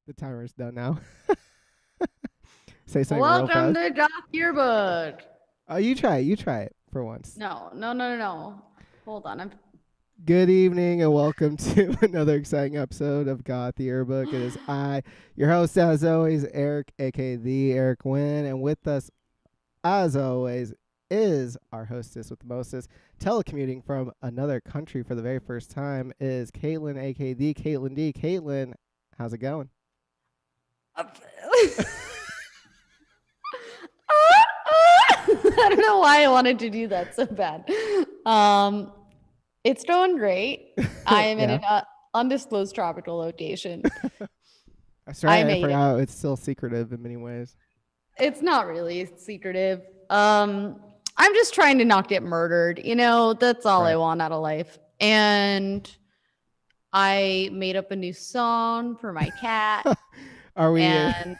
The timer's done now. Say something real Welcome fast. to Goth Yearbook. Oh, you try it. You try it for once. No. Hold on. I'm. Good evening and welcome to another exciting episode of Goth Yearbook. It is I, your host, as always, Eric, aka the Eric Wynn, and with us, as always, is our hostess with the mostest, telecommuting from another country for the very first time, is Caitlin, aka the Caitlin D. Caitlin, how's it going? I don't know why I wanted to do that so bad. It's going great. I am in Yeah, an undisclosed tropical location. that's I right. I made it. forgot it's still secretive in many ways. It's not really secretive. I'm just trying to not get murdered. That's all I Right. want out of life. And I made up a new song for my cat. Are we? And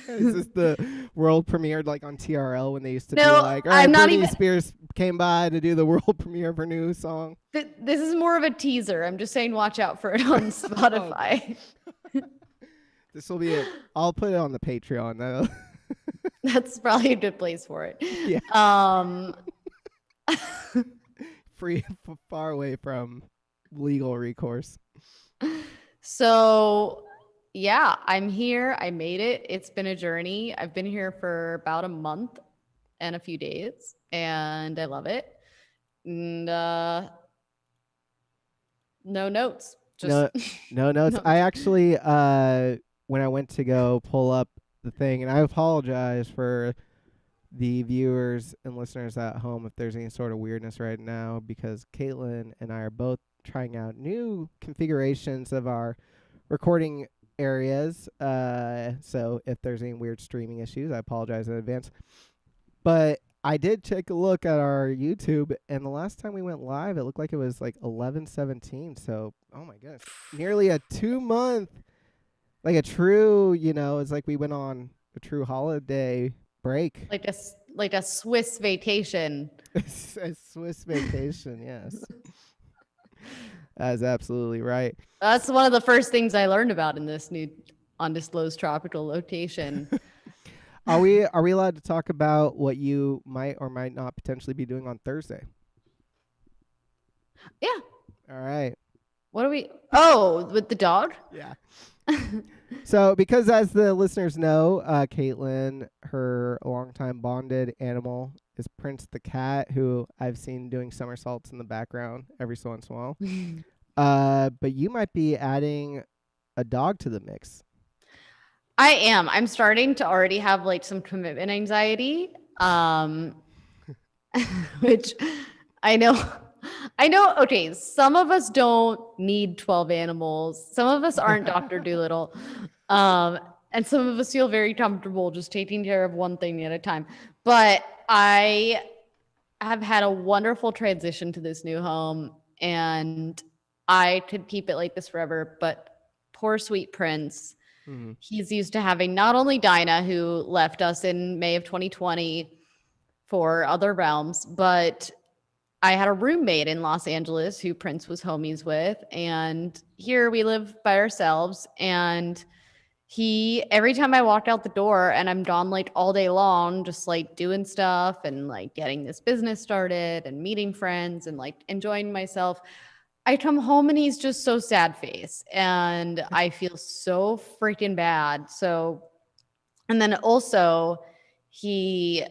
Is this the world premiere like on TRL when they used to be no, like, all right, I'm not Britney even. Spears came by to do the world premiere of her new song? This is more of a teaser. I'm just saying, watch out for it on Spotify. This will be it. I'll put it on the Patreon. That's probably a good place for it. Yeah, Um, free, far away from legal recourse. so yeah, I'm here. I made it. It's been a journey. I've been here for about a month and a few days, and I love it. And no notes. Just No, no notes. no. I actually, when I went to go pull up the thing, and I apologize for the viewers and listeners at home if there's any sort of weirdness right now, because Caitlin and I are both trying out new configurations of our recording areas. So if there's any weird streaming issues, I apologize in advance. But I did take a look at our YouTube, and the last time we went live, it looked like it was like 11/17. So, oh my goodness, nearly a 2 month, like a true, it's like we went on a true holiday break. like a Swiss vacation. A Swiss vacation, yes. That's absolutely right. That's one of the first things I learned about in this new undisclosed tropical location. Are we allowed to talk about what you might or might not potentially be doing on Thursday? Yeah. All right. What are we? Oh, with the dog? Yeah. So, because as the listeners know, Caitlin, her longtime bonded animal is Prince the cat, who I've seen doing somersaults in the background every so once in a while. But you might be adding a dog to the mix. I am. I'm starting to already have like some commitment anxiety. Which I know okay, some of us don't need 12 animals. Some of us aren't Dr. Doolittle. And some of us feel very comfortable just taking care of one thing at a time. But I have had a wonderful transition to this new home, and I could keep it like this forever, but poor sweet Prince. Mm-hmm. He's used to having not only Dinah, who left us in May of 2020 for other realms, but I had a roommate in Los Angeles who Prince was homies with. And here we live by ourselves. And every time I walked out the door, and I'm gone like all day long, just like doing stuff and like getting this business started and meeting friends and like enjoying myself, I come home and he's just so sad face, and I feel so freaking bad. So, and then also he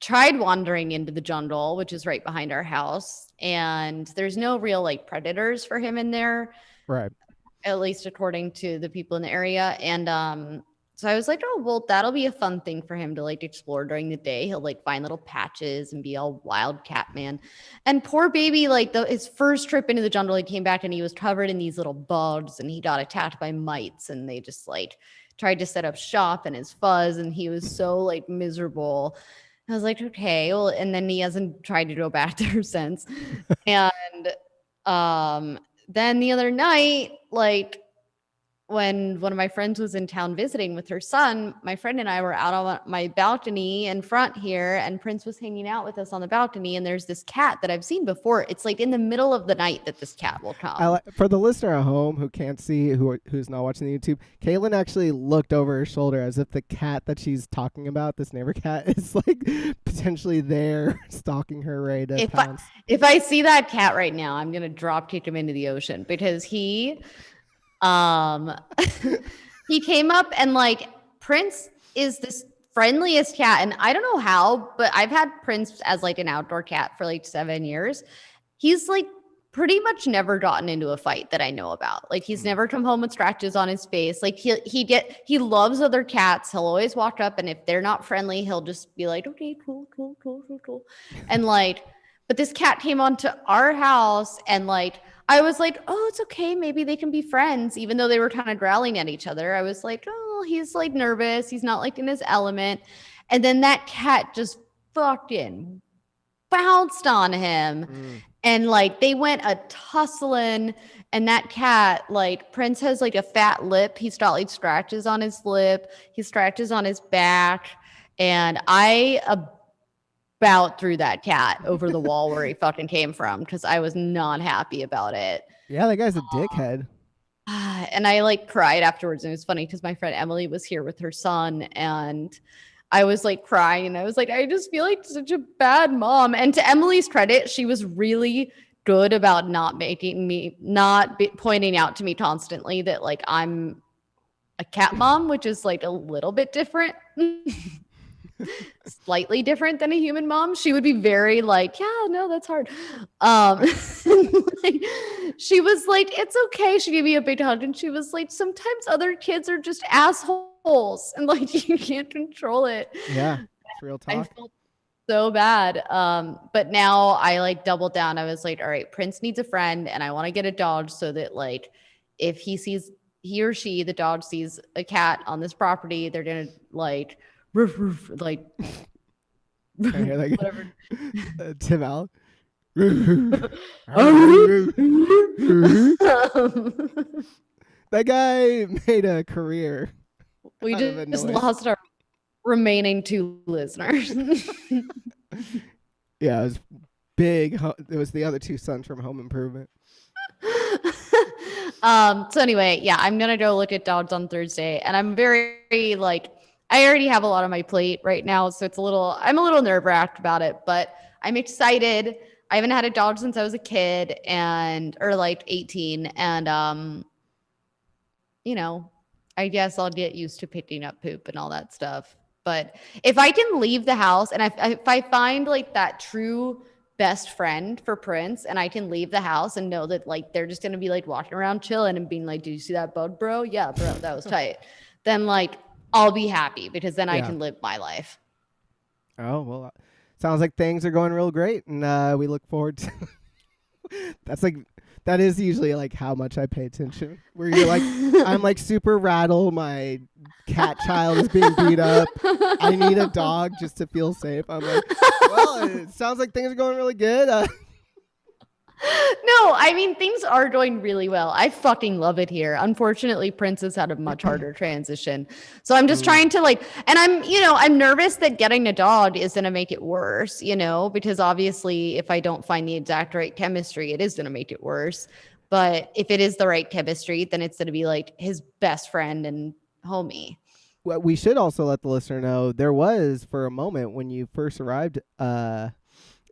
tried wandering into the jungle, which is right behind our house, and there's no real like predators for him in there, Right. at least according to the people in the area. And so I was like, oh, well, that'll be a fun thing for him to like explore during the day. He'll like find little patches and be all wildcat man. And poor baby, like his first trip into the jungle, he came back and he was covered in these little bugs, and he got attacked by mites, and they just like tried to set up shop in his fuzz, and he was so like miserable. I was like, okay, well, and then he hasn't tried to go back there since. And then the other night, like when one of my friends was in town visiting with her son, my friend and I were out on my balcony in front here, and Prince was hanging out with us on the balcony. And there's this cat that I've seen before. It's like in the middle of the night that this cat will come. For the listener at home who can't see, who's not watching the YouTube, Caitlin actually looked over her shoulder as if the cat that she's talking about, this neighbor cat, is like potentially there stalking her, ready to pounce. If I see that cat right now, I'm gonna drop kick him into the ocean because he came up and like Prince is this friendliest cat, and I don't know how, but I've had Prince as like an outdoor cat for like 7 years. He's like pretty much never gotten into a fight that I know about. Like he's never come home with scratches on his face. Like he loves other cats. He'll always walk up, and if they're not friendly, he'll just be like, okay, cool. And like, but this cat came onto our house, and like I was like, oh, it's okay. Maybe they can be friends, even though they were kind of growling at each other. I was like, oh, he's like nervous. He's not like in his element. And then that cat just fucking bounced on him. And like they went a tussling. And that cat, like Prince has like a fat lip. He's got like scratches on his lip. He scratches on his back. And I about threw that cat over the wall where he fucking came from because I was not happy about it. Yeah, that guy's a dickhead. And I like cried afterwards. And it was funny because my friend Emily was here with her son, and I was like crying, and I was like, I just feel like such a bad mom. And to Emily's credit, she was really good about not pointing out to me constantly that like I'm a cat mom, which is like a little bit different. Slightly different than a human mom. She would be very like, yeah, no, that's hard. Like, she was like, it's okay. She gave me a big hug, and she was like, sometimes other kids are just assholes, and like you can't control it. Yeah, it's real talk. I felt so bad. But now I like doubled down. I was like, all right, Prince needs a friend, and I want to get a dog so that like if he or she, the dog sees a cat on this property, they're gonna like roof, roof, like whatever. Tim Allen. That guy made a career. We just lost our remaining 2 listeners. Yeah, it was big. It was the other 2 sons from Home Improvement. So anyway, yeah, I'm gonna go look at dogs on Thursday, and I'm very like I already have a lot on my plate right now, so I'm a little nerve-wracked about it, but I'm excited. I haven't had a dog since I was a kid or like 18. And, you know, I guess I'll get used to picking up poop and all that stuff. But if I can leave the house and if I find like that true best friend for Prince, and I can leave the house and know that like they're just going to be like walking around chilling and being like, did you see that bug, bro? Yeah, bro, that was tight. Then like, I'll be happy because then I can live my life. Oh, well, sounds like things are going real great, and we look forward to that is usually like how much I pay attention, where you're like, I'm like super rattled, my cat child is being beat up, I need a dog just to feel safe. I'm like, well, it sounds like things are going really good. No, I mean, things are going really well. I fucking love it here. Unfortunately, Prince has had a much harder transition. So I'm just trying to like, and I'm nervous that getting a dog is going to make it worse, because obviously if I don't find the exact right chemistry, it is going to make it worse. But if it is the right chemistry, then it's going to be like his best friend and homie. Well, we should also let the listener know there was, for a moment when you first arrived,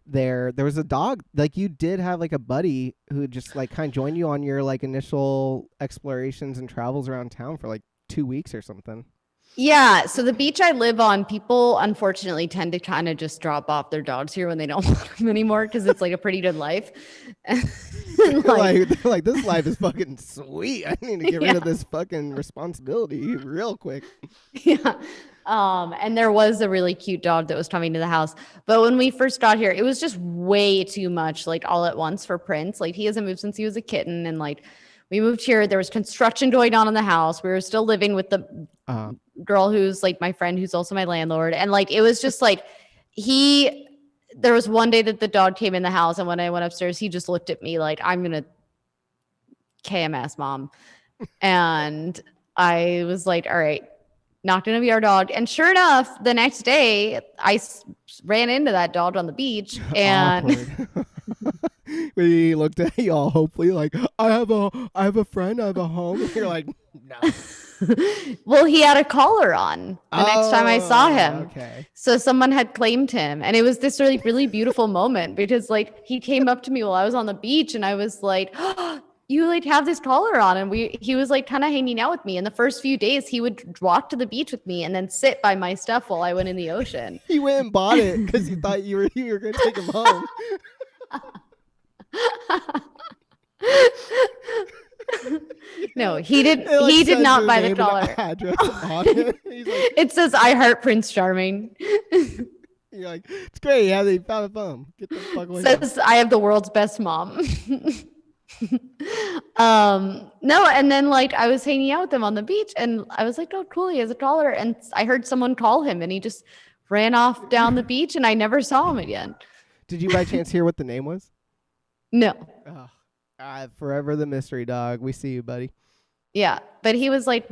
there was a dog, like you did have like a buddy who just like kind of joined you on your like initial explorations and travels around town for like 2 weeks or something. Yeah, so the beach I live on, people unfortunately tend to kind of just drop off their dogs here when they don't want them anymore because it's like a pretty good life. like this life is fucking sweet. I need to get rid of this fucking responsibility real quick. Yeah. And there was a really cute dog that was coming to the house. But when we first got here, it was just way too much, like all at once for Prince. Like he hasn't moved since he was a kitten. And like we moved here, there was construction going on in the house. We were still living with the girl who's like my friend, who's also my landlord. And like, it was just like there was one day that the dog came in the house. And when I went upstairs, he just looked at me like, I'm going to KMS mom. And I was like, all right, not going to be our dog. And sure enough, the next day, ran into that dog on the beach. And Awkward. When he looked at you all hopefully like, I have a friend, I have a home. And you're like, no. well, he had a collar on the next time I saw him. Okay. So someone had claimed him. And it was this really, really beautiful moment because like he came up to me while I was on the beach and I was like, oh, you like have this collar on. And he was like kind of hanging out with me. And the first few days he would walk to the beach with me and then sit by my stuff while I went in the ocean. He went and bought it because you thought you were going to take him home. No, he did. It, like, he did says not your buy the name and collar. address on it. He's like, It says, "I heart Prince Charming." you're like, it's great. Yeah, they found a phone. Get the fuck away. From Says, "I have the world's best mom." No, and then like I was hanging out with him on the beach, and I was like, "Oh, cool, he has a collar." And I heard someone call him, and he just ran off down the beach, and I never saw him again. Did you by chance hear what the name was? No. Forever the mystery dog. We see you, buddy. Yeah, but he was like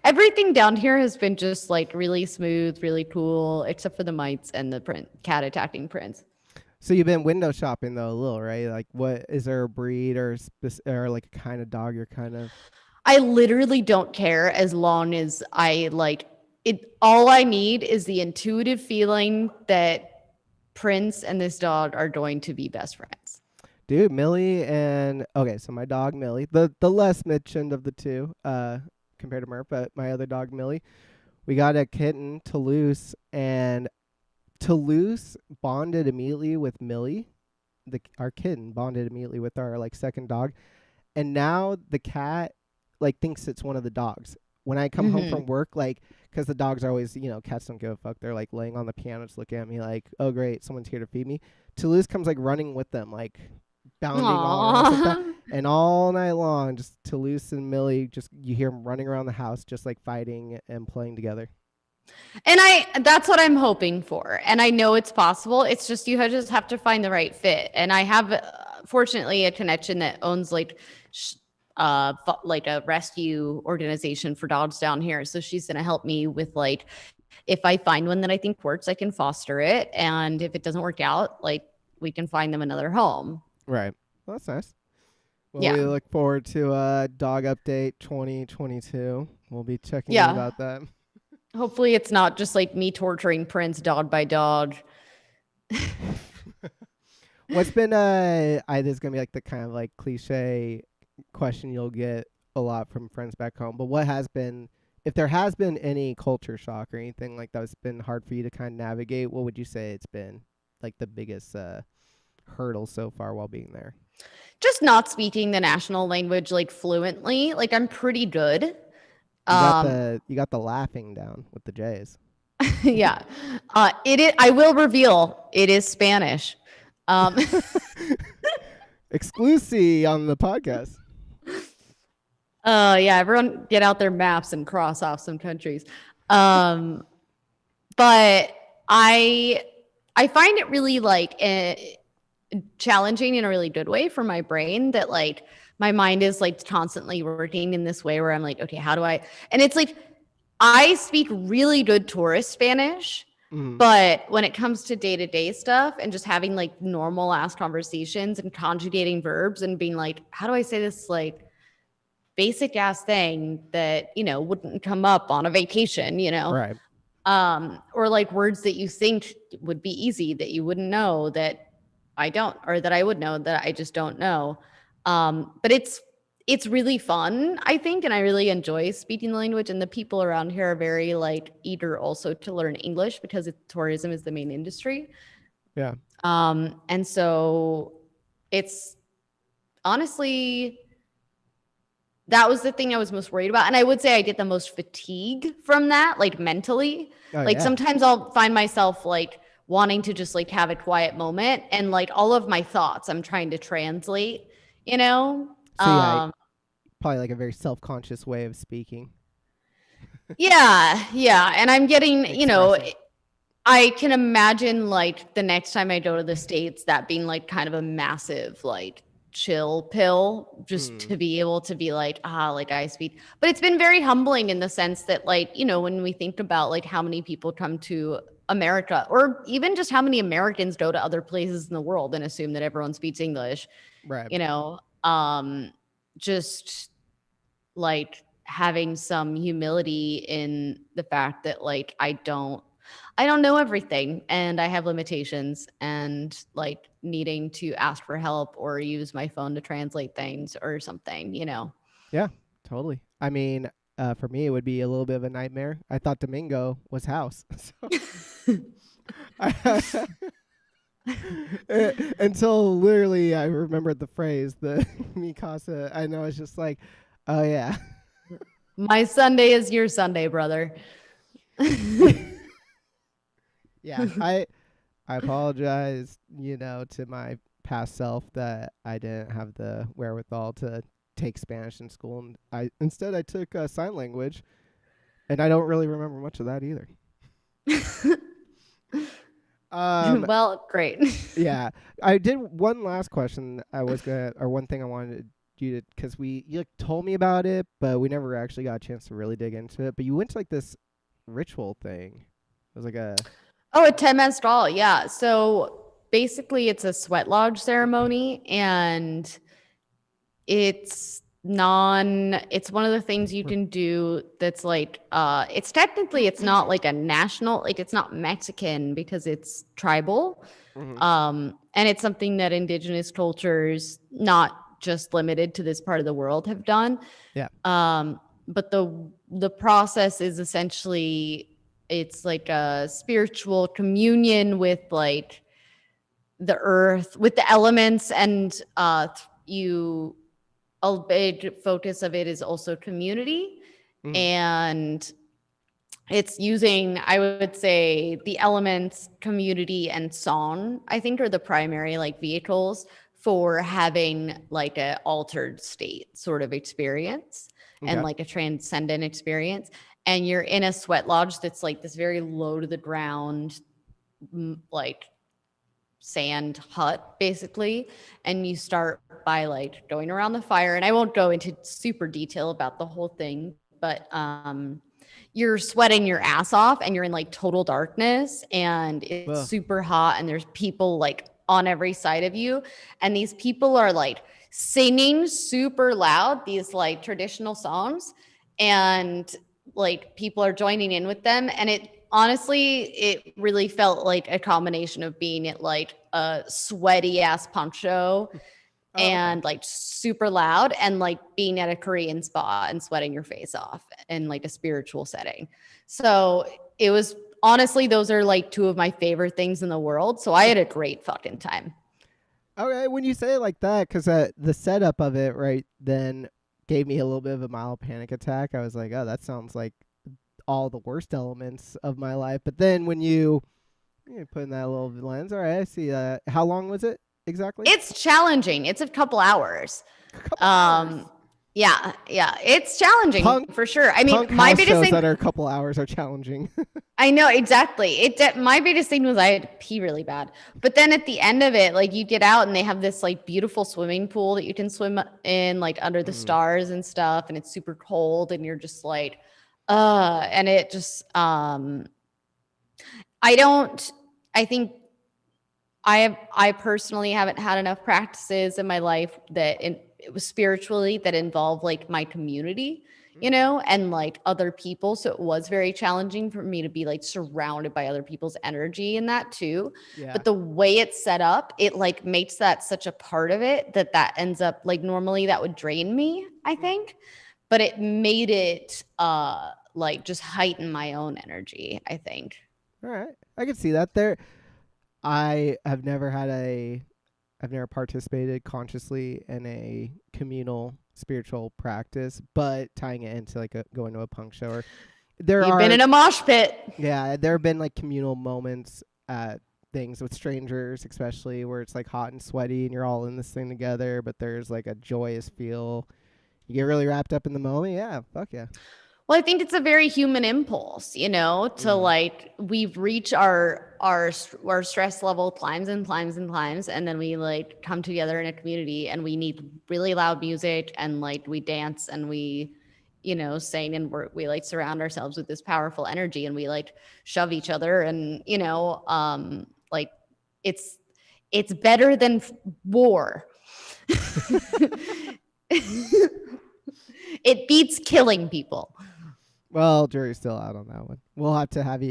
everything down here has been just like really smooth, really cool, except for the mites and the cat attacking Prince. So you've been window shopping though a little, right? Like, what is there a breed or like a kind of dog you're kind of? I literally don't care as long as I like it. All I need is the intuitive feeling that Prince and this dog are going to be best friends. Dude, Millie and okay, so my dog Millie, the less mentioned of the two, compared to Murph, but my other dog Millie, we got a kitten, Toulouse, and Toulouse bonded immediately with Millie, our kitten bonded immediately with our like second dog, and now the cat like thinks it's one of the dogs. When I come home from work, like, because the dogs are always, cats don't give a fuck. They're like laying on the piano, just looking at me like, oh great, someone's here to feed me. Toulouse comes like running with them, like bounding all around, and all night long, just Toulouse and Millie, just you hear them running around the house, just like fighting and playing together. And that's what I'm hoping for. And I know it's possible. It's just, you just have to find the right fit. And I have, fortunately, a connection that owns like a rescue organization for dogs down here. So she's going to help me with like, if I find one that I think works, I can foster it. And if it doesn't work out, like we can find them another home. Right. Well, that's nice. Well, yeah. We look forward to Dog Update 2022. We'll be checking in about that. Hopefully it's not just like me torturing Prince dog by dog. What's been this is gonna be like the kind of like cliche question you'll get a lot from friends back home, but what has been, if there has been any culture shock or anything like that's been hard for you to kind of navigate, what would you say it's been like the biggest hurdle so far while being there? Just not speaking the national language like fluently. Like I'm pretty good. You got the laughing down with the J's. Yeah. I will reveal it is Spanish. Exclusive on the podcast. Yeah, everyone get out their maps and cross off some countries. But I find it really like challenging in a really good way for my brain, that like my mind is like constantly working in this way where I'm like, okay, how do I, and it's like, I speak really good tourist Spanish, but when it comes to day-to-day stuff and just having like normal ass conversations and conjugating verbs and being like, how do I say this like basic ass thing that, wouldn't come up on a vacation, Right. Or like words that you think would be easy that you wouldn't know that I don't, or that I would know that I just don't know. But it's really fun, I think, and I really enjoy speaking the language. And the people around here are very like eager also to learn English because tourism is the main industry. Yeah. And so it's honestly, that was the thing I was most worried about. And I would say I get the most fatigue from that, like mentally. Sometimes I'll find myself like wanting to just like have a quiet moment and like all of my thoughts I'm trying to translate, So probably like a very self-conscious way of speaking. Yeah. And I'm getting, I can imagine like the next time I go to the States, that being like kind of a massive like chill pill just Mm. to be able to be like, like I speak. But it's been very humbling in the sense that, like, when we think about like how many people come to America, or even just how many Americans go to other places in the world and assume that everyone speaks English, Right. you know, um, just like having some humility in the fact that like I don't know everything and I have limitations, and like needing to ask for help or use my phone to translate things or something. Yeah, totally. I mean, for me, it would be a little bit of a nightmare. I thought Domingo was house. So I, until literally I remembered the phrase, the mi casa. I know it's just like, oh yeah. My Sunday is your Sunday, brother. Yeah, I apologize, to my past self that I didn't have the wherewithal to take Spanish in school, and I took sign language, and I don't really remember much of that either. Um, Well, great. yeah, I did one last question. Or one thing I wanted you to, because you like, told me about it, but we never actually got a chance to really dig into it. But you went to like this ritual thing. It was like a. Oh, a temestral, yeah. So basically, it's a sweat lodge ceremony, and it's one of the things you can do that's like it's not like a national, like it's not Mexican because it's tribal. Mhm. And it's something that indigenous cultures, not just limited to this part of the world, have done. Yeah. But the process is essentially, it's like a spiritual communion with like the earth, with the elements, and you a big focus of it is also community. Mhm. And it's using, I would say, the elements, community, and song, I think, are the primary like vehicles for having like a altered state sort of experience, and Okay. like a transcendent experience. And you're in a sweat lodge that's like this very low to the ground, like sand hut basically. And you start by like going around the fire, and I won't go into super detail about the whole thing, but you're sweating your ass off and you're in like total darkness, and it's Well. super hot, and there's people like on every side of you, and these people are like singing super loud these like traditional songs, and like people are joining in with them. And it really felt like a combination of being at like a sweaty ass punk show Oh, okay. and like super loud, and like being at a Korean spa and sweating your face off in like a spiritual setting. So it was, honestly, those are like two of my favorite things in the world. So I had a great fucking time. Okay, when you say it like that, because the setup of it right then gave me a little bit of a mild panic attack. I was like, oh, that sounds like all the worst elements of my life. But then when you put in that little lens, all right, I see that. How long was it exactly? It's challenging. It's a couple hours. A couple hours. Um, yeah, it's challenging Punk for sure. I mean, punk my house biggest shows that thing, are a couple hours are challenging. I know exactly. My biggest thing was I had to pee really bad. But then at the end of it, like you get out and they have this like beautiful swimming pool that you can swim in like under the Mm, stars and stuff, and it's super cold, and you're just like and it just I don't I think I personally haven't had enough practices in my life that it was spiritually that involve like my community, mhm. and like other people. So it was very challenging for me to be like surrounded by other people's energy in that too. Yeah. But the way it's set up, it like makes that such a part of it that ends up like, normally that would drain me, I Mm. think. But it made it like just heighten my own energy, I think. All right, I can see that. I have never had a I've never participated consciously in a communal spiritual practice, but tying it into like going to a punk show, or there You've been are in a mosh pit. yeah, there have been like communal moments at things with strangers, especially where it's like hot and sweaty and you're all in this thing together, but there's like a joyous feel. You get really wrapped up in the moment. Yeah, fuck yeah. Well, I think it's a very human impulse, to Mm. like we've reached our stress level climbs and climbs and climbs, and then we like come together in a community, and we need really loud music, and like we dance, and we, sing, and we like surround ourselves with this powerful energy, and we like shove each other, and like it's it's better than war. It beats killing people. Well, jury's still out on that one. We'll have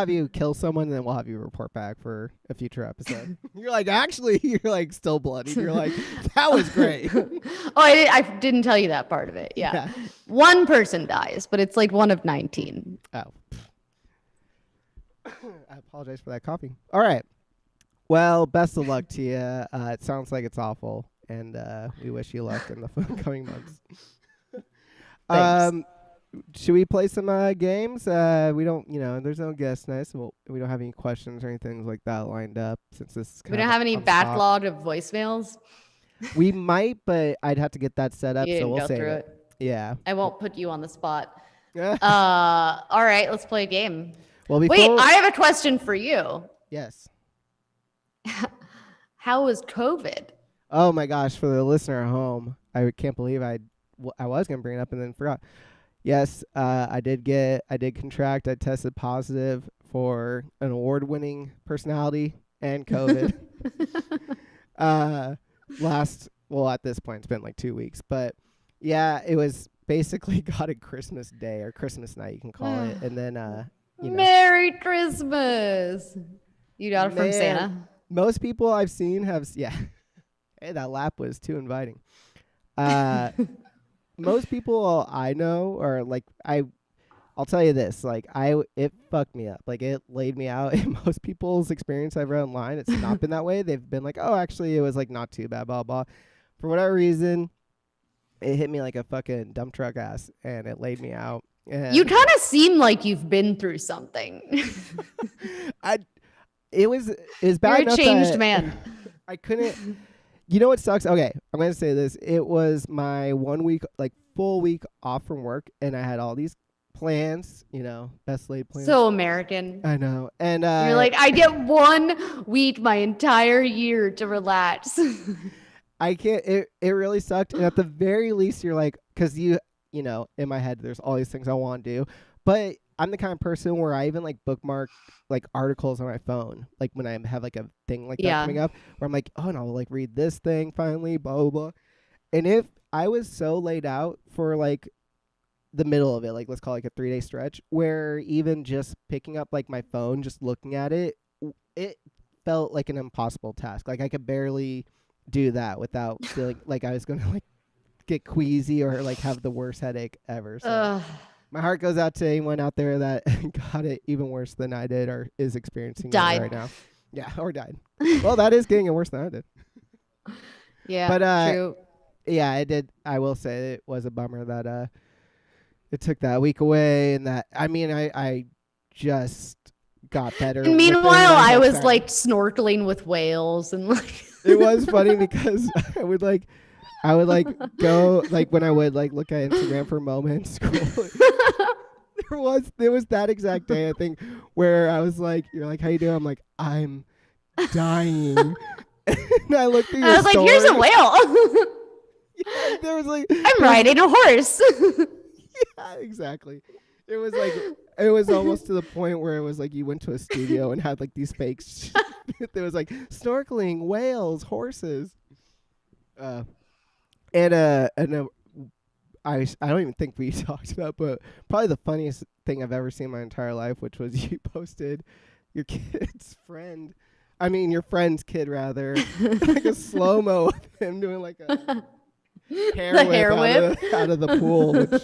you kill someone, and then we'll have you report back for a future episode. You're like, actually, you're like still bloodied. You're like, that was great. Oh, I didn't tell you that part of it. Yeah. Yeah. One person dies, but it's like one of 19. Oh. I apologize for that coughing. All right. Well, best of luck to you. It sounds like it's awful, and we wish you luck in the coming months. Thanks. Should we play some games? We don't, there's no guest night, so we don't have any questions or anything like that lined up since this is We kind don't of have any on the spot. backlog of voicemails. We might, but I'd have to get that set up, You so didn't we'll go save through it. Yeah. I won't put you on the spot. Yeah. All right, let's play a game. Well, Wait, I have a question for you. Yes. How was COVID? Oh my gosh, for the listener at home, I can't believe I was gonna bring it up and then forgot. Yes, I did contract. I tested positive for an award-winning personality and COVID. At this point, it's been like 2 weeks, but yeah, it was basically got a Christmas day or Christmas night, you can call it, and then Merry Christmas. You got it from Man. Santa. Most people I've seen have Hey, that lap was too inviting. Most people I know are like I'll tell you this, like it fucked me up. Like it laid me out. In most people's experience I've read online, it's not been that way. They've been like, "Oh, actually it was like not too bad, blah blah." For whatever reason, it hit me like a fucking dump truck ass and it laid me out. And You kind of seem like you've been through something. it was bad You're a enough changed that man. I couldn't. You know what sucks? Okay, I'm gonna say this. It was my 1 week, like full week off from work, and I had all these plans. Best laid plans. So American. I know, and You're like, I get 1 week my entire year to relax. I can't. It really sucked. And at the very least, you're like, because in my head, there's all these things I want to do, but I'm the kind of person where I even like bookmark like articles on my phone, like when I have like a thing like that coming up, where I'm like, oh, and I'll like read this thing finally, blah blah blah. And if I was so laid out for like the middle of it, like let's call it like a 3-day stretch, where even just picking up like my phone, just looking at it, it felt like an impossible task. Like I could barely do that without feeling like I was gonna like get queasy or like have the worst headache ever. So. My heart goes out to anyone out there that got it even worse than I did or is experiencing it right now. Yeah, or died. Well, that is getting it worse than I did. Yeah, but true. Yeah, I did. I will say it was a bummer that it took that week away, and that I just got better. And meanwhile, I was like snorkeling with whales and like. It was funny because I would go like when I would like look at Instagram for moments. There was that exact day I think where I was like, "You're like, how you doing?" I'm like, "I'm dying." And I looked at your I was story. like, "Here's a whale." Yeah, there was like I'm riding a horse. Yeah, exactly. It was almost to the point where it was like you went to a studio and had like these fakes. There was like snorkeling, whales, horses. I don't even think we talked about, but probably the funniest thing I've ever seen in my entire life, which was you posted your your friend's kid rather, like a slow-mo of him doing like a hair whip out of the pool, which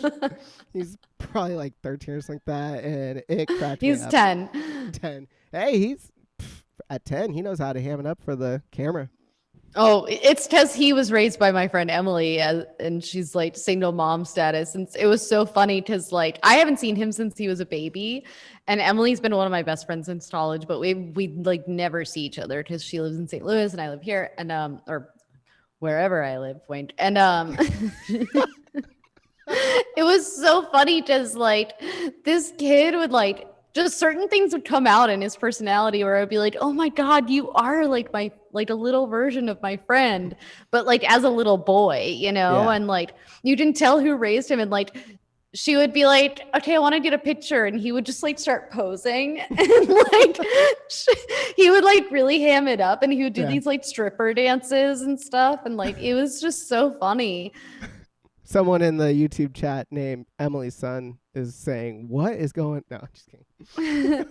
he's probably like 13 or something like that, and it cracked me up. He's 10. 10. Hey, he's at 10. He knows how to ham it up for the camera. Oh, it's because he was raised by my friend Emily, and she's like single mom status. And it was so funny because like I haven't seen him since he was a baby, and Emily's been one of my best friends since college. But we like never see each other because she lives in St. Louis and I live here, and or wherever I live, Wayne. And It was so funny because like this kid would like just certain things would come out in his personality where I'd be like, oh my God, you are like my like a little version of my friend, but like as a little boy, you know, Yeah. and like you didn't tell who raised him, and like she would be like, okay, I want to get a picture, and he would just like start posing and like he would like really ham it up, and he would do Yeah. these like stripper dances and stuff, and like it was just so funny. Someone in the YouTube chat named Emily's son is saying, "What is going?" No, just kidding.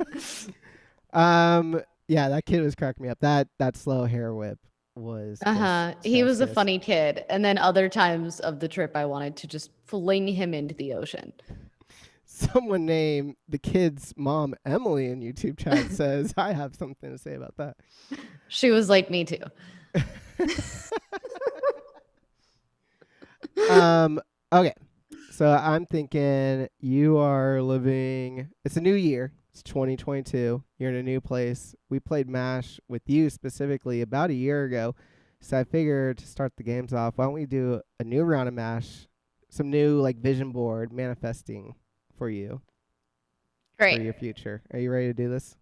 Yeah, that kid was cracking me up. That slow hair whip was just He was a justice. funny kid. And then other times of the trip, I wanted to just fling him into the ocean. Someone named the kid's mom Emily in YouTube chat says, "I have something to say about that." She was like me too. Okay. So I'm thinking you are living. It's a new year. It's 2022. You're in a new place. We played MASH with you specifically about a year ago. So I figured to start the games off, why don't we do a new round of MASH, some new like vision board manifesting for you for Great. your future. Are you ready to do this?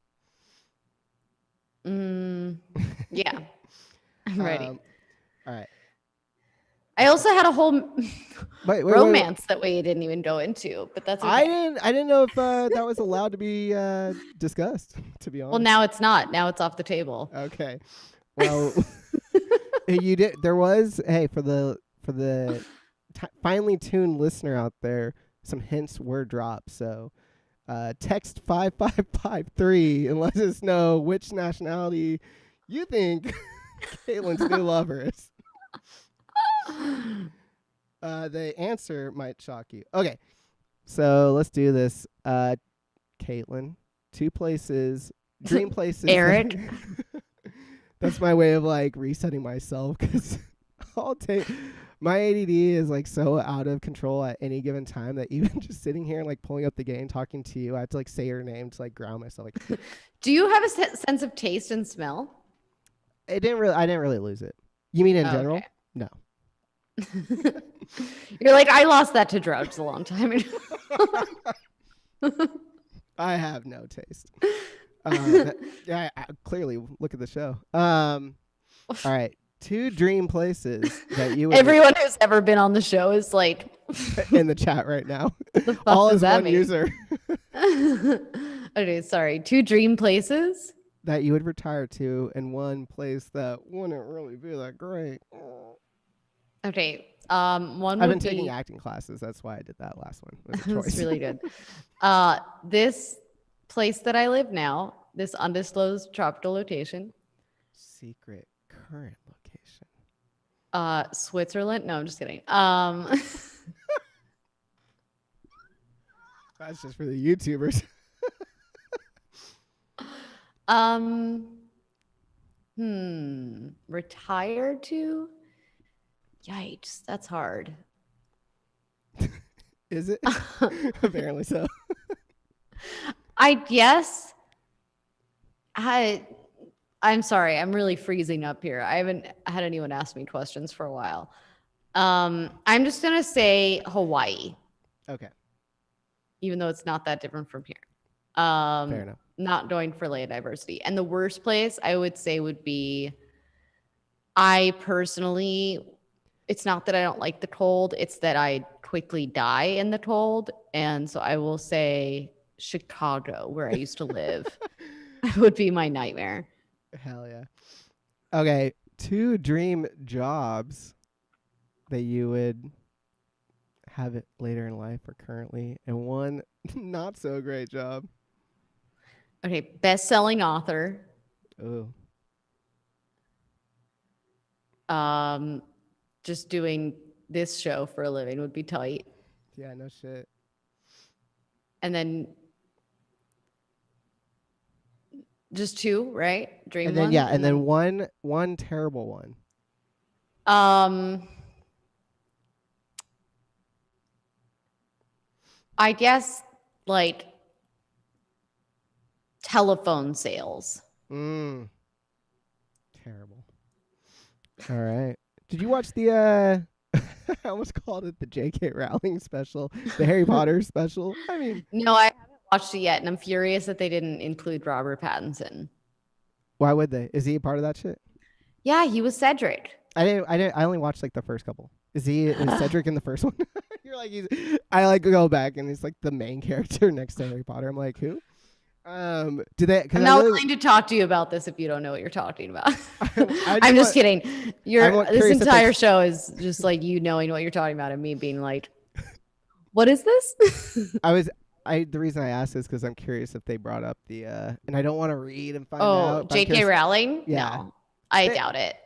Yeah, I'm ready. All right. I also had a whole Wait. romance that we didn't even go into, but that's I okay. didn't. I didn't know if that was allowed to be discussed. To be Well, honest. now it's not. Now it's off the table. Okay. Well, you did. There was. Hey, for the finely tuned listener out there, some hints were dropped. So, text 5553 and let us know which nationality you think Caitlin's new lover is. The answer might shock you. Okay. So let's do this. Caitlin, two places, dream places. Eric. That's my way of like resetting myself because I'll take my ADD is like so out of control at any given time that even just sitting here and like pulling up the game, talking to you, I have to like say your name to like ground myself. Like, Do you have a sense of taste and smell? I didn't really lose it. You mean in general? Okay. No. You're like, I lost that to drugs a long time ago. I have no taste. Yeah, clearly look at the show. All right, two dream places that you would Everyone who's ever been on the show is like, in the chat right now. the fuck All does as that one mean? user Okay, sorry. Two dream places. that you would retire to, and one place that wouldn't really be that great. Okay. One I've would been taking be acting classes. That's why I did that last one. It was a it's choice. really good. This place that I live now, this undisclosed tropical location, Secret current location. Switzerland. No, I'm just kidding. That's just for the YouTubers. Retired to? Yikes, that's hard. Is it? Apparently so. I guess I'm sorry, I'm really freezing up here. I haven't had anyone ask me questions for a while. I'm just gonna say Hawaii, Okay. even though it's not that different from here. Fair enough. Not going for land diversity. And the worst place I would say would be I personally, it's not that I don't like the cold, it's that I quickly die in the cold. And so I will say Chicago, where I used to live, would be my nightmare. Hell yeah. Okay. Two dream jobs that you would have it later in life or currently, and one not so great job. Okay, best-selling author. Oh. Just doing this show for a living would be tight. Yeah, no shit. And then just two, right? Dream And then ones. and then one terrible one. I guess like telephone sales. Terrible. All right. Did you watch the I almost called it the J.K. Rowling special, the Harry Potter special. I mean, No, I haven't watched it yet, and I'm furious that they didn't include Robert Pattinson. why would they? Is he a part of that shit? Yeah, he was Cedric. I didn't. I didn't. I only watched like the first couple. Is Cedric in the first one? You're like he's. I like go back and he's like the main character next to Harry Potter. I'm like who? Do they? Because I'm I not really. willing to talk to you about this if you don't know what you're talking about. I I'm just want- kidding. I'm This curious if entire they- show is just like you knowing what you're talking about and me being like, "What is this?" I was. The reason I asked is because I'm curious if they brought up the and I don't want to read and find Oh, out. but I'm J.K. curious- Rowling? Yeah. No, I They- doubt it.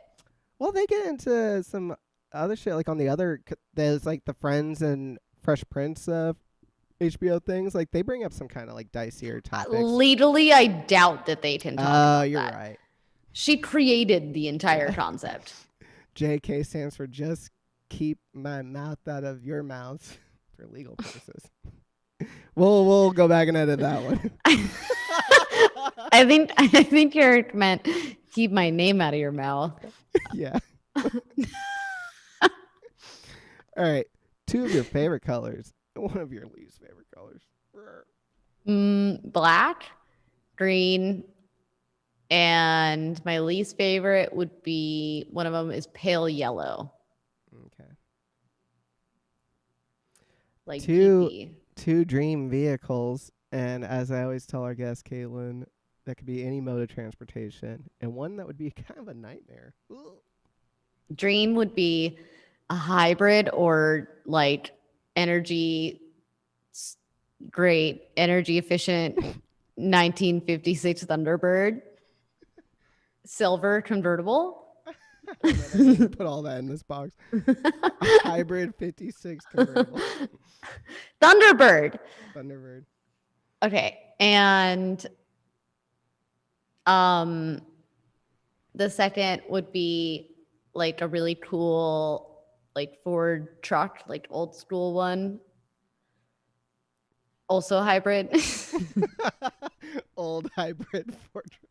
Well, they get into some other shit like on the other. There's like the Friends and Fresh Prince HBO things. Like they bring up some kind of like dicier topics. Legally, I doubt that they can talk about You're that. right. She created the entire concept. JK stands for just keep my mouth out of your mouth for legal purposes. We'll go back and edit that one. I think you're meant keep my name out of your mouth. Yeah. All right. 2 of your favorite colors. 1 of your least favorite colors. Black, green, and my least favorite would be one of them is pale yellow. Okay. Like Two- pee-pee. 2 dream vehicles, and as I always tell our guest Caitlin, that could be any mode of transportation, and one that would be kind of a nightmare. Ugh. Dream would be a hybrid or like great energy efficient 1956 Thunderbird, silver convertible. I need to put all that in this box. A hybrid 56 convertible Thunderbird. Thunderbird. Okay. And the second would be like a really cool like Ford truck, like old school one. Also hybrid. Old hybrid Ford truck.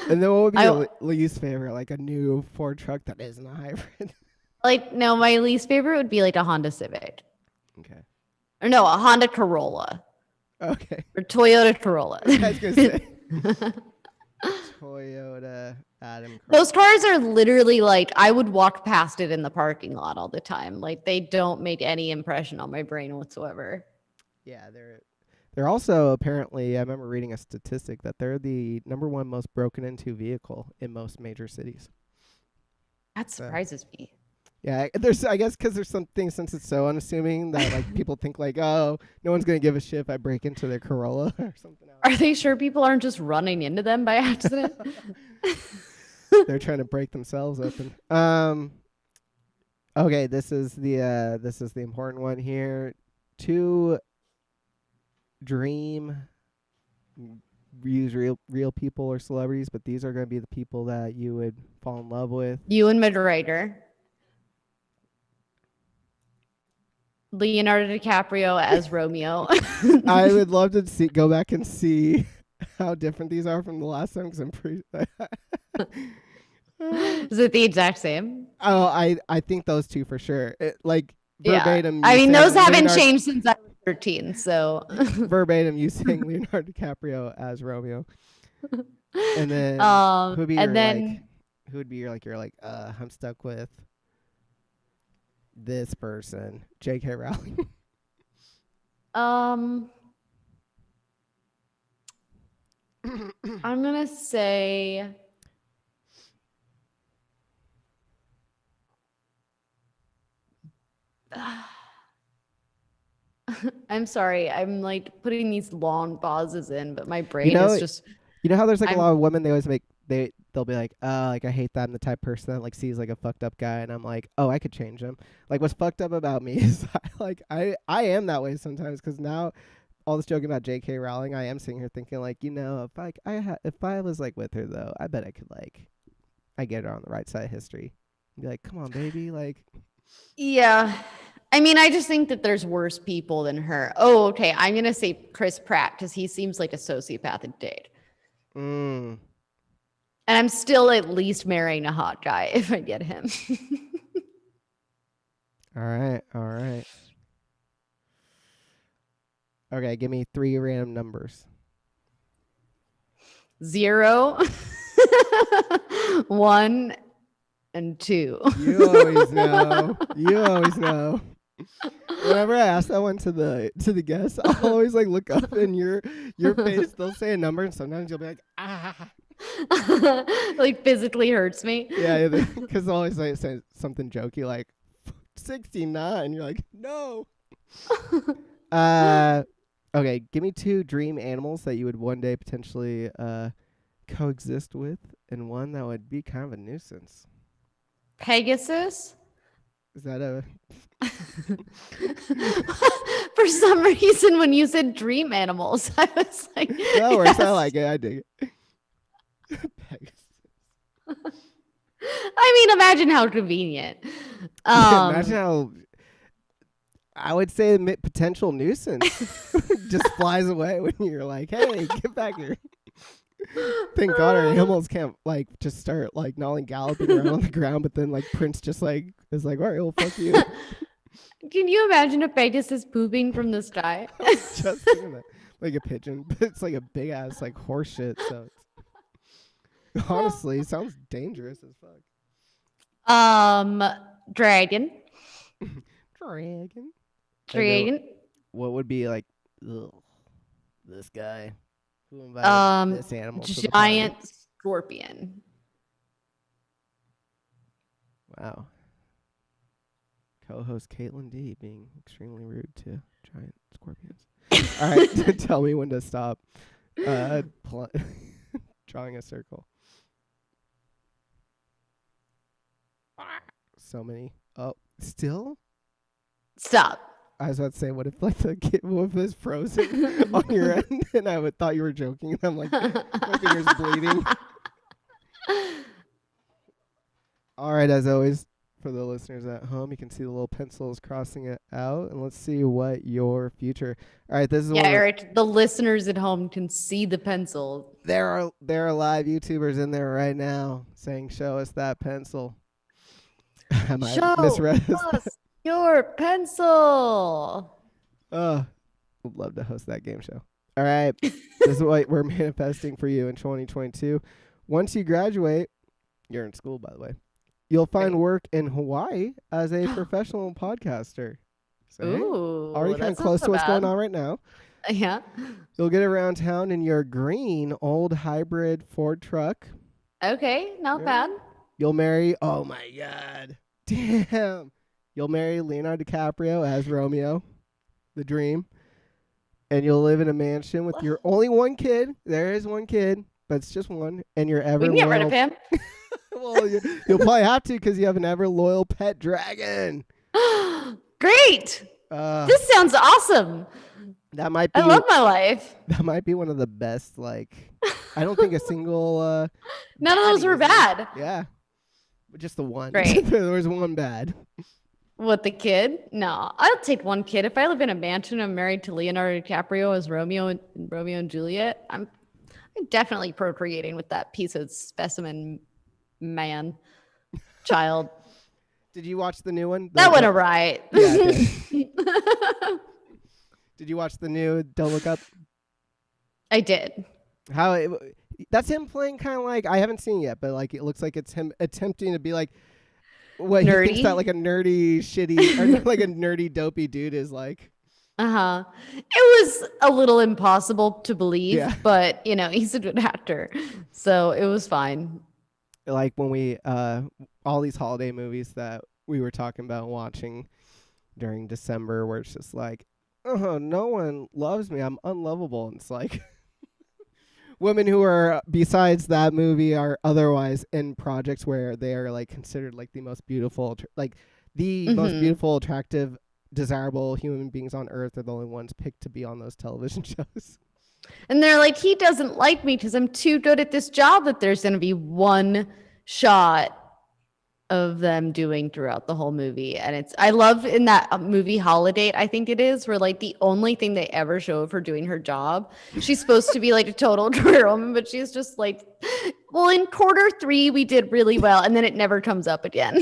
And then what would be your least favorite? Like a new Ford truck that isn't a hybrid? Like, no, my least favorite would be like a Honda Civic. Okay. Or no, a Honda Corolla. Okay. Or Toyota Corolla. I was going to say. Toyota Adam Crow. Those cars are literally like, I would walk past it in the parking lot all the time. Like, they don't make any impression on my brain whatsoever. Yeah, they're also apparently, I remember reading a statistic that they're the #1 most broken into vehicle in most major cities. That surprises me. Yeah, I guess because there's some things, since it's so unassuming that like people think like, oh, no one's gonna give a shit if I break into their Corolla or something else. Are they sure people aren't just running into them by accident? They're trying to break themselves open. Okay, this is the important one here. 2 dream use real people or celebrities, but these are going to be the people that you would fall in love with. Ewan McGregor. Leonardo DiCaprio as Romeo. I would love to go back and see how different these are from the last time, because I'm pretty. Is it the exact same? Oh, I think those 2 for sure. Verbatim. Yeah. I mean, those haven't Leonardo, changed since I was 13. So verbatim, you saying Leonardo DiCaprio as Romeo, and then who would be who would be you're like I'm stuck with this person, J.K. Rowling. I'm gonna say I'm sorry. I'm like putting these long pauses in, but my brain is just. You know how there's like a lot of women, they always they'll be like, oh, like I hate that. I'm the type of person that like sees like a fucked up guy, and I'm like, oh, I could change him. Like what's fucked up about me is I am that way sometimes, because now all this joking about J.K. Rowling, I am sitting here thinking like, if I was like with her though, I bet I could I get her on the right side of history. Be like, come on, baby, like. Yeah. I mean, I just think that there's worse people than her. Oh, okay. I'm going to say Chris Pratt because he seems like a sociopathic date. And I'm still at least marrying a hot guy if I get him. All right. All right. Okay, give me 3 random numbers. 0, 1, and 2. You always know. You always know. Whenever I ask that one to the guests, I'll always like look up in your face. They'll say a number, and sometimes you'll be like, ah. Like physically hurts me. Yeah, because they'll always like say something jokey like 69. You're like, no. Okay, give me 2 dream animals that you would one day potentially coexist with, and one that would be kind of a nuisance. Pegasus. Is that a For some reason, when you said dream animals, I was like, that works? I like it. I dig it. Pegasus. I mean, imagine how convenient. Imagine how. I would say potential nuisance just flies away when you're like, "Hey, get back here!" Thank God our animals can't like just start like not only galloping around on the ground, but then like Prince just like is like, "All right, well, fuck you." Can you imagine a Pegasus pooping from the sky? Just thinking that, like a pigeon, but it's like a big ass like horse shit. So it's, honestly, it sounds dangerous as fuck. Dragon. Dragon. Dragon. What would be like? Ugh, this guy. Who invited this animal to the party? Giant scorpion. Wow. Co-host Caitlin D being extremely rude to giant scorpions. All right, tell me when to stop drawing a circle. So many. Oh, still? Stop. I was about to say, what if like the kid, what if it's frozen on your end, and I would thought you were joking, and I'm like, my finger's bleeding. All right, as always, for the listeners at home, you can see the little pencils crossing it out, and let's see what your future. All right, this is yeah, Eric. The listeners at home can see the pencil. There are live YouTubers in there right now saying, "Show us that pencil." Am I misread? Your pencil. Oh, would love to host that game show. All right. This is what we're manifesting for you in 2022. Once you graduate, you're in school, by the way, you'll find work in Hawaii as a professional podcaster. So, ooh, already kind of close to what's going on right now. Yeah. You'll get around town in your green old hybrid Ford truck. Okay, not bad. You'll marry, oh my God. Damn. You'll marry Leonardo DiCaprio as Romeo, the dream. And you'll live in a mansion with your only one kid. There is one kid, but it's just one. And your ever we can get rid of him. Well, you'll probably have to because you have an ever loyal pet dragon. Great. This sounds awesome. That might be. I love my life. That might be one of the best. Like, I don't think a single. None of those were bad. Yeah, just the one. Great. There was one bad. What, the kid? No, I'll take one kid. If I live in a mansion, I'm married to Leonardo DiCaprio as Romeo and Juliet. I'm definitely procreating with that piece of specimen man child. Did you watch the new one? That went awry. Yeah, did you watch the new Don't Look Up? I did. That's him playing kind of like, I haven't seen it yet, but like it looks like it's him attempting to be like what nerdy? He thinks that like a nerdy, shitty, or like a nerdy, dopey dude is like. Uh-huh. It was a little impossible to believe, but you know, he's a good actor. So it was fine. Like when we all these holiday movies that we were talking about watching during December where it's just like, oh, no one loves me, I'm unlovable. And it's like women who are besides that movie are otherwise in projects where they are like considered like the most beautiful, like the most beautiful, attractive, desirable human beings on earth are the only ones picked to be on those television shows. And they're like, he doesn't like me because I'm too good at this job that there's going to be one shot of them doing throughout the whole movie. And I love in that movie Holiday, I think it is, where like the only thing they ever show of her doing her job, she's supposed to be like a total career woman, but she's just like, well, in quarter 3, we did really well. And then it never comes up again.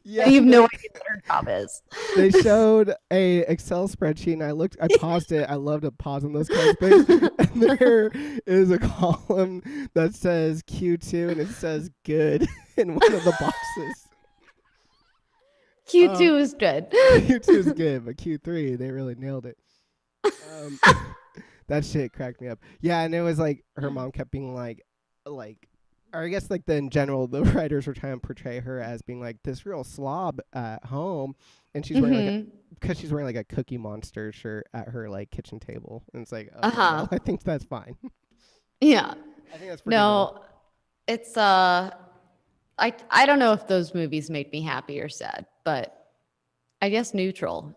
Yeah. And you have no idea what her promise. They showed a Excel spreadsheet, and I paused it. I love to pause on those kinds of things. And there is a column that says Q2, and it says good in one of the boxes. Q2 is good. Q2 is good, but Q3, they really nailed it. Um, that shit cracked me up. Yeah, and it was like her mom kept being like, or I guess like in general, the writers were trying to portray her as being like this real slob at home, and she's wearing like because she's wearing like a Cookie Monster shirt at her like kitchen table, and it's like, okay, well, I think that's fine. Yeah. I think that's forgivable. No, it's I don't know if those movies made me happy or sad, but I guess neutral.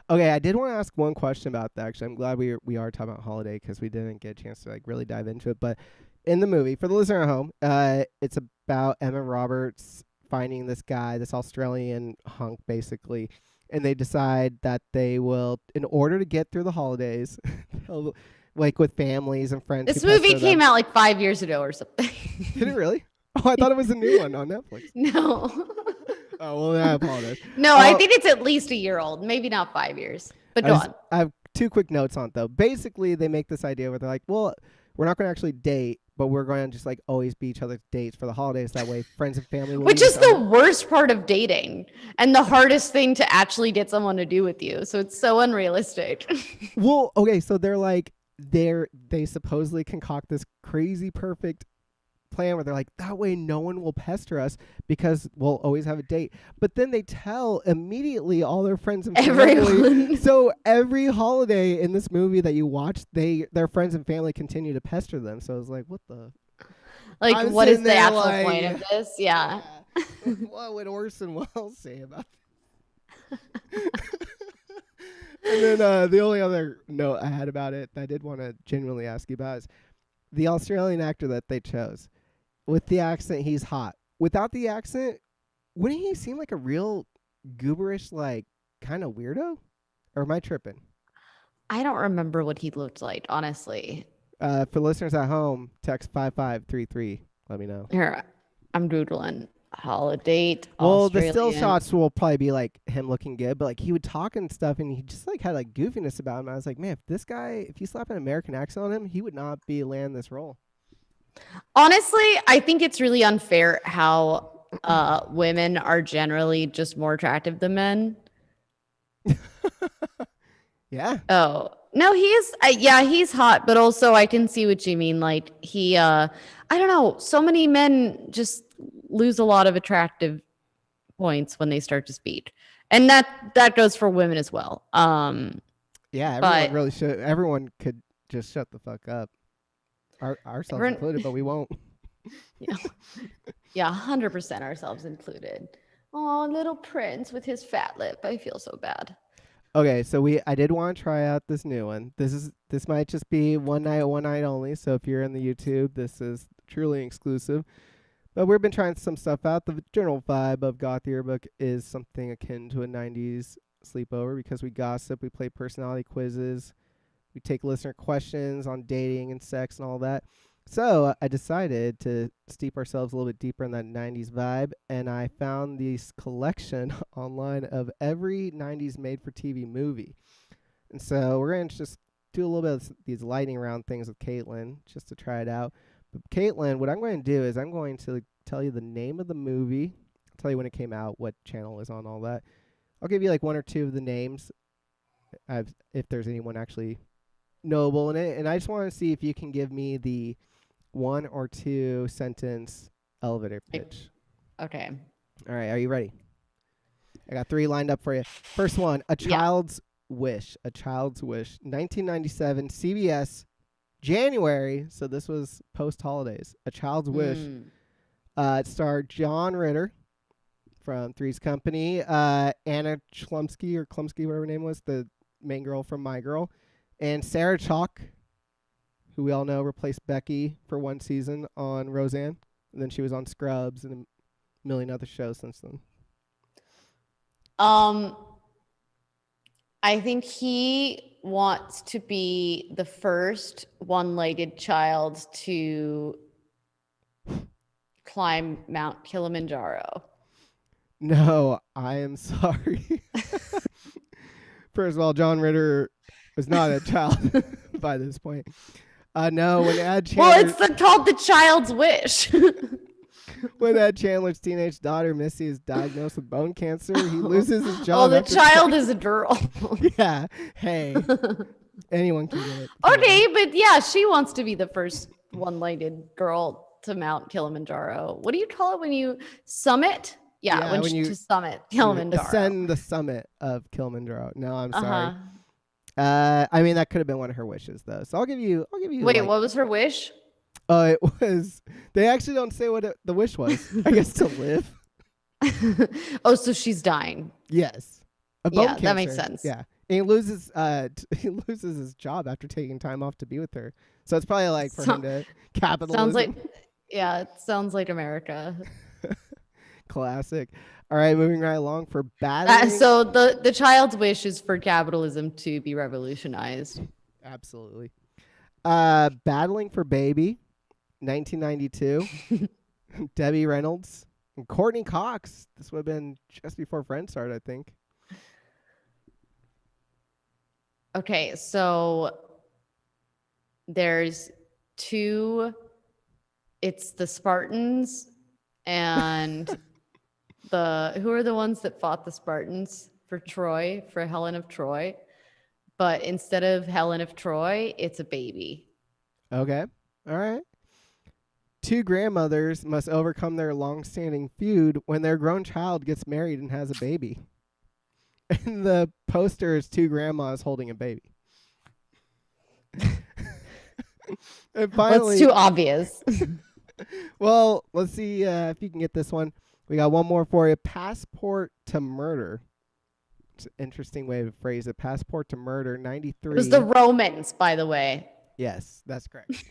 Okay, I did want to ask one question about that. Actually, I'm glad we are talking about holiday because we didn't get a chance to like really dive into it. But in the movie, for the listener at home, it's about Emma Roberts finding this guy, this Australian hunk, basically, and they decide that they will, in order to get through the holidays, like with families and friends. This movie came out like 5 years ago or something. Did it really? Oh, I thought it was a new one on Netflix. No. Oh, well, I apologize. No, I think it's at least a year old, maybe not 5 years. But go on. I have two quick notes on it, though. Basically, they make this idea where they're like, well, we're not going to actually date, but we're going to just like always be each other's dates for the holidays. That way, friends and family will Which is the worst part of dating and the hardest thing to actually get someone to do with you. So it's so unrealistic. Well, okay, so they're like, they supposedly concoct this crazy perfect plan where they're like, that way no one will pester us because we'll always have a date. But then they tell immediately all their friends and family. Everyone. So every holiday in this movie that you watch, their friends and family continue to pester them. So it's like, what the? Like, what is the actual point of this? Yeah. What would Orson Welles say about it? And then the only other note I had about it that I did want to genuinely ask you about is the Australian actor that they chose. With the accent, he's hot. Without the accent, wouldn't he seem like a real gooberish, like, kind of weirdo? Or am I tripping? I don't remember what he looked like, honestly. For listeners at home, text 5533. Let me know. Here, I'm Googling holiday. Well, Australian. the still shots will probably be like him looking good, but like he would talk and stuff, and he just like had like goofiness about him. I was like, man, if you slap an American accent on him, he would not be land this role. Honestly, I think it's really unfair how women are generally just more attractive than men. Yeah. Oh, no, he is. Yeah, he's hot, but also I can see what you mean. Like I don't know. So many men just lose a lot of attractive points when they start to speak. And that goes for women as well. Yeah, everyone really should. Everyone could just shut the fuck up. Ourselves included, but we won't. Yeah, 100% ourselves included. Oh, little prince with his fat lip. I feel so bad. Okay, so I did want to try out this new one. This might just be one night only. So if you're in the YouTube, this is truly exclusive. But we've been trying some stuff out. The general vibe of Goth Yearbook is something akin to a 90s sleepover because we gossip, we play personality quizzes, we take listener questions on dating and sex and all that. So I decided to steep ourselves a little bit deeper in that 90s vibe, and I found this collection online of every 90s made-for-TV movie. And so we're going to just do a little bit of these lightning round things with Caitlin just to try it out. But Caitlin, what I'm going to do is I'm going to tell you the name of the movie, I'll tell you when it came out, what channel is on, all that. I'll give you like one or two of the names if there's anyone actually knowable in it. And I just want to see if you can give me the one or two sentence elevator pitch. Okay. All right. Are you ready? I got three lined up for you. First one, A Child's Wish. A Child's Wish. 1997, CBS, January. So this was post-holidays. A Child's Wish. It starred John Ritter from Three's Company. Anna Chlumsky, whatever her name was, the main girl from My Girl. And Sarah Chalk, who we all know replaced Becky for one season on Roseanne. And then she was on Scrubs and a million other shows since then. I think he wants to be the first one-legged child to climb Mount Kilimanjaro. No, I am sorry. First of all, John Ritter was not a child by this point. No, Well, it's called The Child's Wish. when Ed Chandler's teenage daughter Missy is diagnosed with bone cancer, he loses his Oh, job the after child is a girl. yeah. Hey, anyone can get it. Okay, but yeah, she wants to be the first one-legged girl to Mount Kilimanjaro. What do you call it when you summit? Yeah, Yeah, when you to summit Kilimanjaro. ascend the summit of Kilimanjaro. No, I'm sorry. Uh-huh. I mean that could have been one of her wishes though. So I'll give you Wait, like what was her wish? it was they actually don't say what the wish was. I guess to live. Oh, so she's dying. Yes. A bone Yeah, cancer. that makes sense. Yeah. And he loses he loses his job after taking time off to be with her. So it's probably like for him to capitalism. Sounds like yeah, it sounds like America. Classic. All right, moving right along for battling. So the child's wish is for capitalism to be revolutionized. Absolutely. Battling for Baby, 1992. Debbie Reynolds and Courtney Cox. This would have been just before Friends started, I think. Okay, so there's two. It's the Spartans and who are the ones that fought the Spartans for Troy, for Helen of Troy. But instead of Helen of Troy, it's a baby. Okay. All right. Two grandmothers must overcome their long-standing feud when their grown child gets married and has a baby. And the poster is two grandmas holding a baby. And finally, it's too obvious. Well, let's see if you can get this one. We got one more for you. Passport to Murder. It's an interesting way to phrase it. Passport to Murder, 93. It was the Romans, by the way. Yes, that's correct.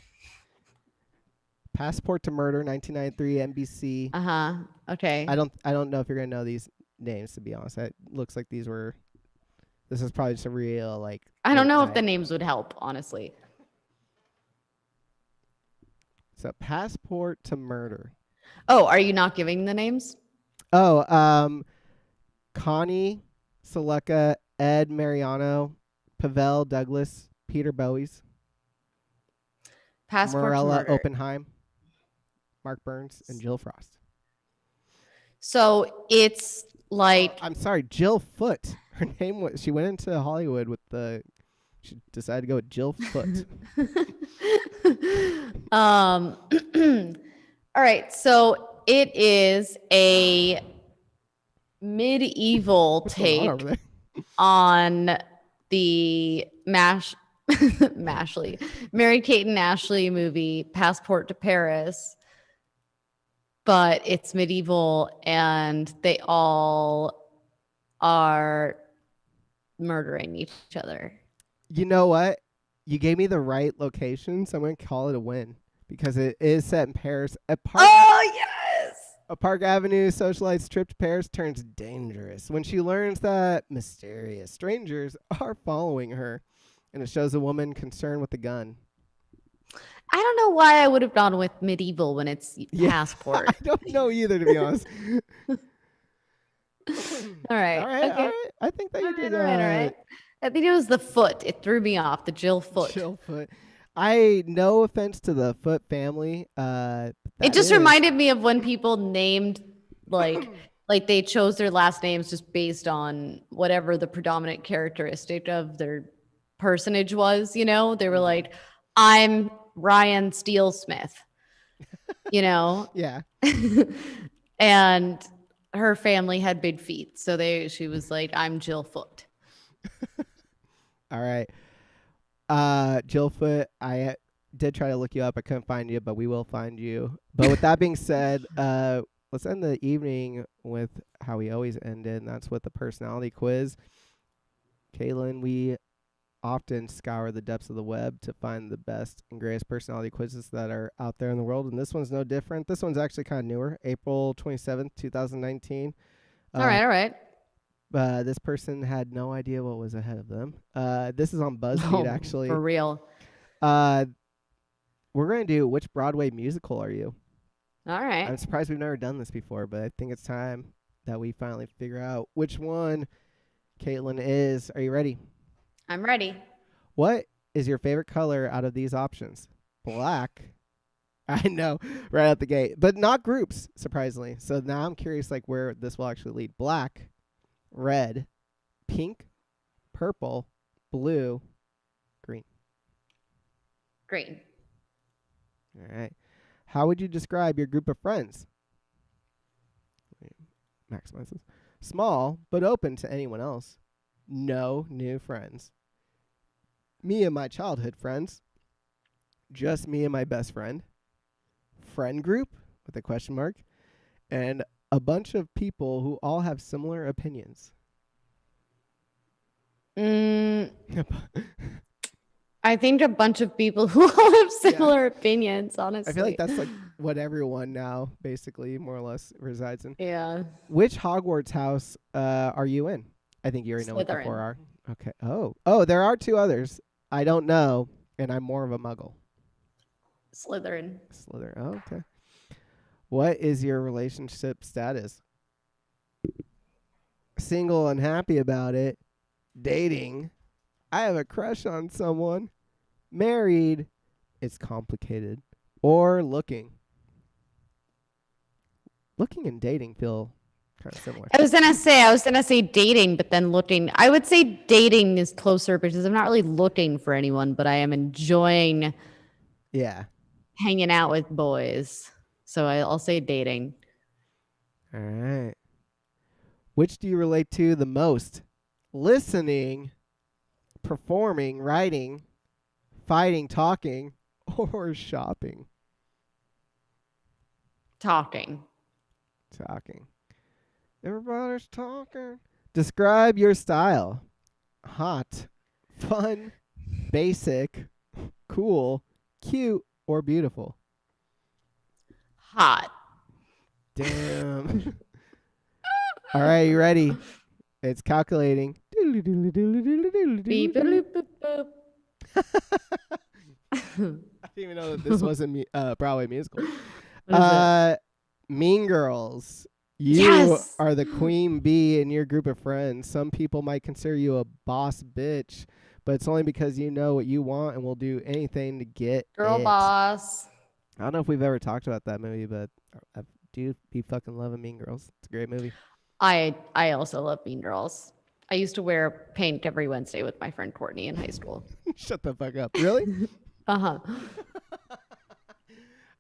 Passport to Murder, 1993, NBC. Uh-huh. Okay. I don't know if you're gonna know these names, to be honest. It looks like this is probably just a real like. I don't know if the names would help, honestly. So Passport to Murder. Oh, are you not giving the names? Oh, Connie Seleka, Ed Mariano, Pavel Douglas, Peter Bowies, Passport Morella to Murder. Oppenheim, Mark Burns, and Jill Frost. So it's like I'm sorry, Jill Foote. Her name was. She went into Hollywood with she decided to go with Jill Foote. all right. So it is a medieval take on the Mary Kate and Ashley movie Passport to Paris, but it's medieval and they all are murdering each other. You know what? You gave me the right location, so I'm going to call it a win because it is set in Paris. Oh, yes! A Park Avenue socialite's trip to Paris turns dangerous when she learns that mysterious strangers are following her, and it shows a woman concerned with a gun. I don't know why I would have gone with medieval when it's Passport. I don't know either, to be honest. All right. All right. Okay. All right. I think that you did. All right. I think it was the foot. It threw me off. The Jill Foot. Jill Foot. No offense to the Foot family. It just reminded me of when people named like they chose their last names just based on whatever the predominant characteristic of their personage was. You know, they were like, "I'm Ryan Steelsmith." You know. Yeah. And her family had big feet, so she was like, "I'm Jill Foot." All right. Jill Foot, I did try to look you up. I couldn't find you, but we will find you. But with that being said, let's end the evening with how we always end it, and that's with the personality quiz. Caitlin, we often scour the depths of the web to find the best and greatest personality quizzes that are out there in the world, and this one's no different. This one's actually kind of newer, April 27th, 2019. All right. This person had no idea what was ahead of them. This is on BuzzFeed, actually. For real. We're going to do which Broadway musical are you? All right. I'm surprised we've never done this before, but I think it's time that we finally figure out which one Caitlin is. Are you ready? I'm ready. What is your favorite color out of these options? Black. I know, right out the gate, but not groups, surprisingly. So now I'm curious, like where this will actually lead. Black, red, pink, purple, blue, green. Green. All right. How would you describe your group of friends? Maximize this. Small, but open to anyone else. No new friends. Me and my childhood friends. Just me and my best friend. Friend group with a question mark. And a bunch of people who all have similar opinions. I think a bunch of people who all have similar opinions, honestly. I feel like that's like what everyone now basically more or less resides in. Yeah. Which Hogwarts house are you in? I think you already know what the Slytherin. 4 are. Okay. Oh, there are 2 others. I don't know, and I'm more of a muggle. Slytherin. Slytherin. Oh, okay. What is your relationship status? Single, unhappy about it. Dating. I have a crush on someone. Married. It's complicated. Or looking. Looking and dating feel kind of similar. I was gonna say dating, but then looking. I would say dating is closer because I'm not really looking for anyone, but I am enjoying hanging out with boys. So I'll say dating. All right. Which do you relate to the most? Listening, performing, writing, fighting, talking, or shopping? Talking. Talking. Everybody's talking. Describe your style. Hot, fun, basic, cool, cute, or beautiful? Hot. Damn. All right, you ready? It's calculating. Beep, boop, boop, boop. I didn't even know that this wasn't Broadway musical. What is it? Mean Girls. You Yes! are the queen bee in your group of friends. Some people might consider you a boss bitch, but it's only because you know what you want and will do anything to get Girl it. boss. I don't know if we've ever talked about that movie, but I do be fucking loving Mean Girls. It's a great movie. I also love Mean Girls. I used to wear pink every Wednesday with my friend Courtney in high school. Shut the fuck up. Really? Uh-huh.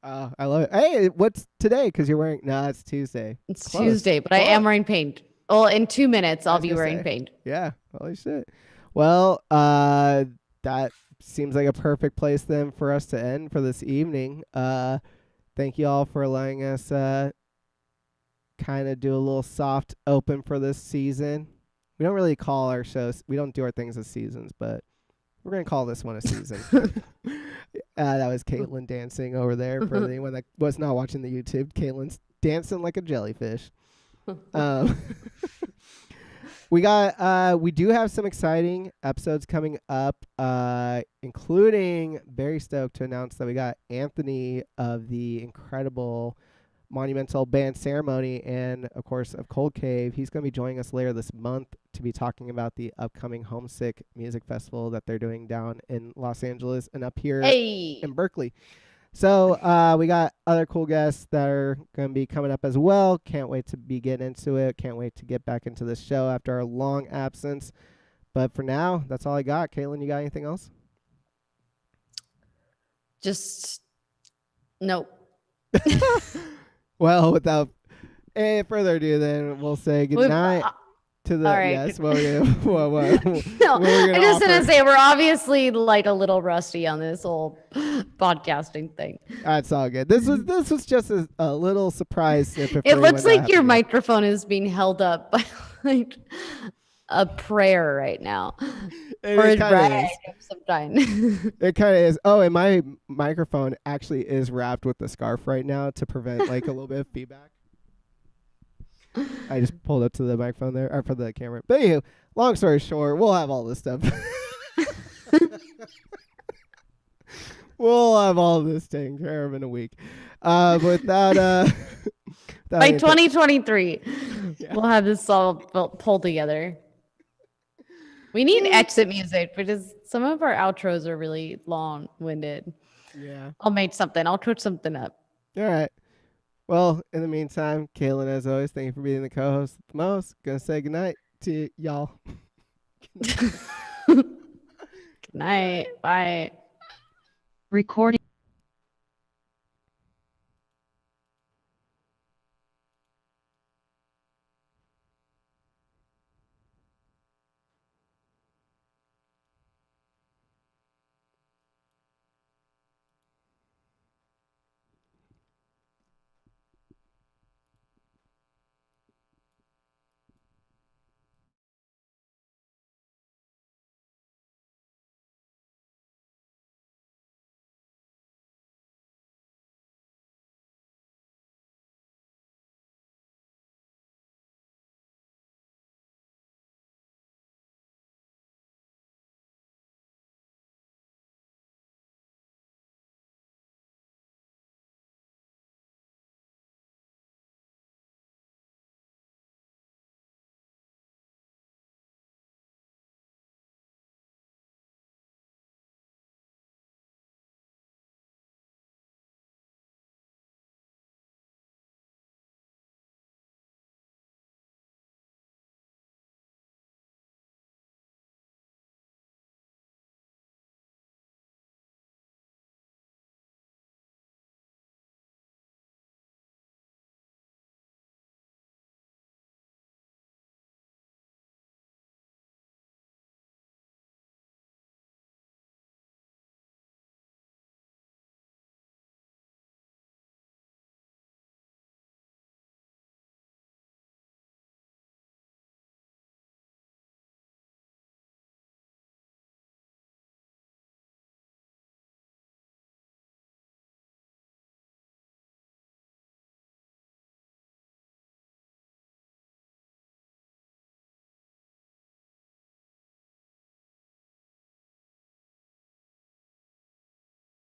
I love it. Hey, what's today? Because you're wearing... No, it's Tuesday. It's Close. Tuesday, but I am wearing paint. Well, in 2 minutes, I I'll was be gonna wearing say. paint. Yeah. Holy shit. Well, that seems like a perfect place then for us to end for this evening. Thank you all for allowing us kind of do a little soft open for this season. We don't really call our shows... We don't do our things as seasons, but we're going to call this one a season. That was Caitlin dancing over there. For anyone that was not watching the YouTube, Caitlin's dancing like a jellyfish. We do have some exciting episodes coming up, including very stoked to announce that we got Anthony of the incredible Monumental Band Ceremony and, of course, of Cold Cave. He's going to be joining us later this month to be talking about the upcoming Homesick Music Festival that they're doing down in Los Angeles and up here in Berkeley. So we got other cool guests that are going to be coming up as well. Can't wait to be getting into it. Can't wait to get back into this show after our long absence. But for now, that's all I got. Caitlin, you got anything else? Just nope. Well, without any further ado, then we'll say goodnight to the... all right. Yes, what we're gonna, what No, we're gonna I just gonna offer. say we're obviously like a little rusty on this whole podcasting thing. That's all good. This was just a little surprise snippet. It looks like your microphone is being held up by like a prayer right now. Or a drag of some kind. It kind of is. Oh, and my microphone actually is wrapped with the scarf right now to prevent like a little bit of feedback. I just pulled up to the microphone there, or for the camera. But anywho, long story short, we'll have all this stuff. We'll have all this taken care of in a week. But with that, By 2023, Yeah. we'll have this all pulled together. We need exit music because some of our outros are really long-winded. Yeah. I'll make something. I'll twitch something up. All right. Well, in the meantime, Kaylin, as always, thank you for being the co-host with the most. Gonna say goodnight to y'all. Good night. Bye. Recording